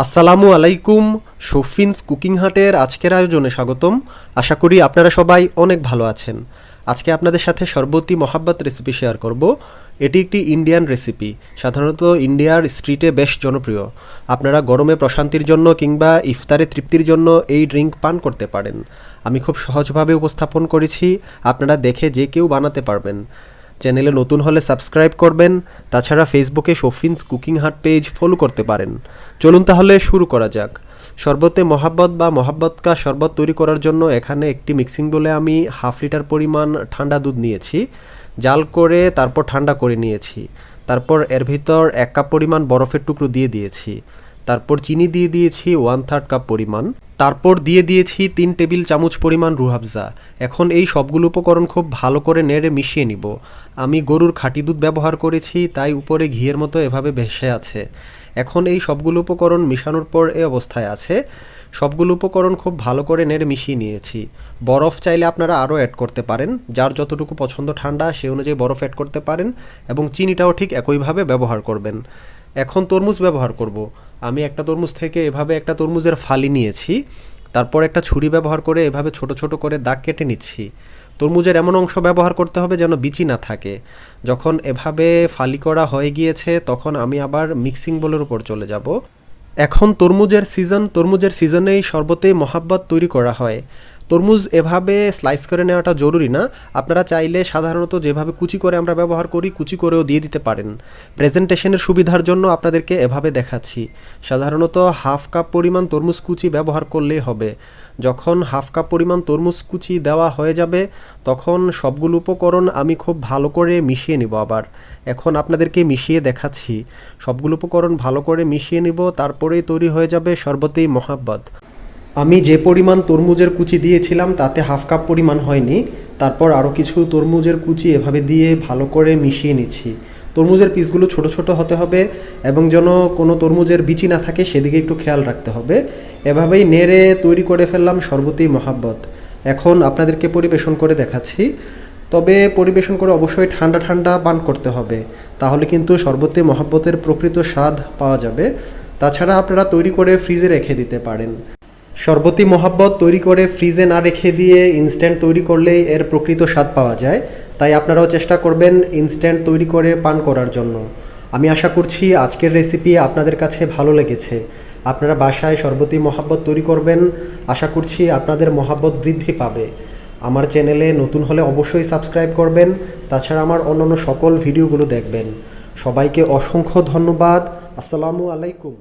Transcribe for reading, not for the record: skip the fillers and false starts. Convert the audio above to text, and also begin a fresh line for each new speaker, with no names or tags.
আসসালামু আলাইকুম। শফিনস কুকিং হাটের আজকের আয়োজনে স্বাগতম। আশা করি আপনারা সবাই অনেক ভালো আছেন। আজকে আপনাদের সাথে শরবতি মহাব্বত রেসিপি শেয়ার করব। এটি একটি ইন্ডিয়ান রেসিপি, সাধারণত ইন্ডিয়ার স্ট্রিটে বেশ জনপ্রিয়। আপনারা গরমে প্রশান্তির জন্য কিংবা ইফতারে তৃপ্তির জন্য এই ড্রিঙ্ক পান করতে পারেন। আমি খুব সহজভাবে উপস্থাপন করেছি, আপনারা দেখে যে কেউ বানাতে পারবেন। চ্যানেলে নতুন হলে সাবস্ক্রাইব করবেন। তাছাড়া ফেসবুকে শফিনস কুকিং হাট পেজ ফলো করতে পারেন। চলুন তাহলে শুরু করা যাক। শরবতে মহাব্বত বা মহাব্বত কা শরবত তৈরি করার জন্য এখানে একটি মিক্সিং বোলে আমি 1/2 লিটার পরিমাণ ঠান্ডা দুধ নিয়েছি, জাল করে তারপর ঠান্ডা করে নিয়েছি। তারপর এর ভিতর 1 কাপ পরিমাণ বরফের টুকরো দিয়ে দিয়েছি। তারপর চিনি দিয়ে দিয়েছি 1/3 কাপ পরিমাণ। তারপর দিয়ে দিয়েছি 3 টেবিল চামচ পরিমাণ রুহাবজা। এখন এই সবগুলো উপকরণ খুব ভালো করে নেড়ে মিশিয়ে নিব। আমি গরুর খাঁটি দুধ ব্যবহার করেছি, তাই উপরে ঘিয়ের মতো এভাবে ভেসে আছে। এখন এই সবগুলো উপকরণ মিশানোর পর এই অবস্থায় আছে। সবগুলো উপকরণ খুব ভালো করে নেড়ে মিশিয়ে নিয়েছি। বরফ চাইলে আপনারা আরও অ্যাড করতে পারেন, যার যতটুকু পছন্দ ঠান্ডা সেই অনুযায়ী বরফ অ্যাড করতে পারেন, এবং চিনিটাও ঠিক একইভাবে ব্যবহার করবেন। এখন তরমুজ ব্যবহার করব। আমি একটা তরমুজ থেকে এভাবে একটা তরমুজের ফালি নিয়েছি। তারপর একটা ছুরি ব্যবহার করে এভাবে ছোট ছোট করে দাগ কেটে নিচ্ছি। তরমুজের এমন অংশ ব্যবহার করতে হবে যেন বিচি না থাকে। যখন এভাবে ফালি করা হয়ে গিয়েছে তখন আমি আবার মিক্সিং বোলের উপর চলে যাব। এখন তরমুজের সিজনেই শরবতে মহাব্বত তৈরি করা হয়। তরমুজ এভাবে স্লাইস করে নেওয়াটা জরুরি না, আপনারা চাইলে সাধারণত যেভাবে কুচি করে আমরা ব্যবহার করি কুচি করেও দিয়ে দিতে পারেন। প্রেজেন্টেশনের সুবিধার জন্য আপনাদেরকে এভাবে দেখাচ্ছি। সাধারণত 1/2 কাপ পরিমাণ তরমুজ কুচি ব্যবহার করলেই হবে। যখন 1/2 কাপ পরিমাণ তরমুজ কুচি দেওয়া হয়ে যাবে তখন সবগুলো উপকরণ আমি খুব ভালো করে মিশিয়ে নিব। আবার এখন আপনাদেরকে মিশিয়ে দেখাচ্ছি। সবগুলো উপকরণ ভালো করে মিশিয়ে নিব, তারপরেই তৈরি হয়ে যাবে শরবতেই মহাব্বত। আমি যে পরিমাণ তরমুজের কুচি দিয়েছিলাম তাতে 1/2 কাপ পরিমাণ হয়নি। তারপর আরও কিছু তরমুজের কুচি এভাবে দিয়ে ভালো করে মিশিয়ে নিচ্ছি। তরমুজের পিসগুলো ছোট ছোট হতে হবে এবং যেন কোনো তরমুজের বিচি না থাকে সেদিকে একটু খেয়াল রাখতে হবে। এভাবেই নেড়ে তৈরি করে ফেললাম শরবতেই মহাব্বত। এখন আপনাদেরকে পরিবেশন করে দেখাচ্ছি। তবে পরিবেশন করে অবশ্যই ঠান্ডা ঠান্ডা পান করতে হবে, তাহলে কিন্তু শরবতে মহাব্বতের প্রকৃত স্বাদ পাওয়া যাবে। তাছাড়া আপনারা তৈরি করে ফ্রিজে রেখে দিতে পারেন। শরবতি মহাব্বত তৈরি করে ফ্রিজে না রেখে দিয়ে ইনস্ট্যান্ট তৈরি করলেই এর প্রকৃত স্বাদ পাওয়া যায়। তাই আপনারাও চেষ্টা করবেন ইনস্ট্যান্ট তৈরি করে পান করার জন্য। আমি আশা করছি আজকের রেসিপি আপনাদের কাছে ভালো লেগেছে। আপনারা বাসায় শরবতি মহাব্বত তৈরি করবেন, আশা করছি আপনাদের মহাব্বত বৃদ্ধি পাবে। আমার চ্যানেলে নতুন হলে অবশ্যই সাবস্ক্রাইব করবেন। তাছাড়া আমার অন্যান্য সকল ভিডিওগুলো দেখবেন। সবাইকে অসংখ্য ধন্যবাদ। আসসালামু আলাইকুম।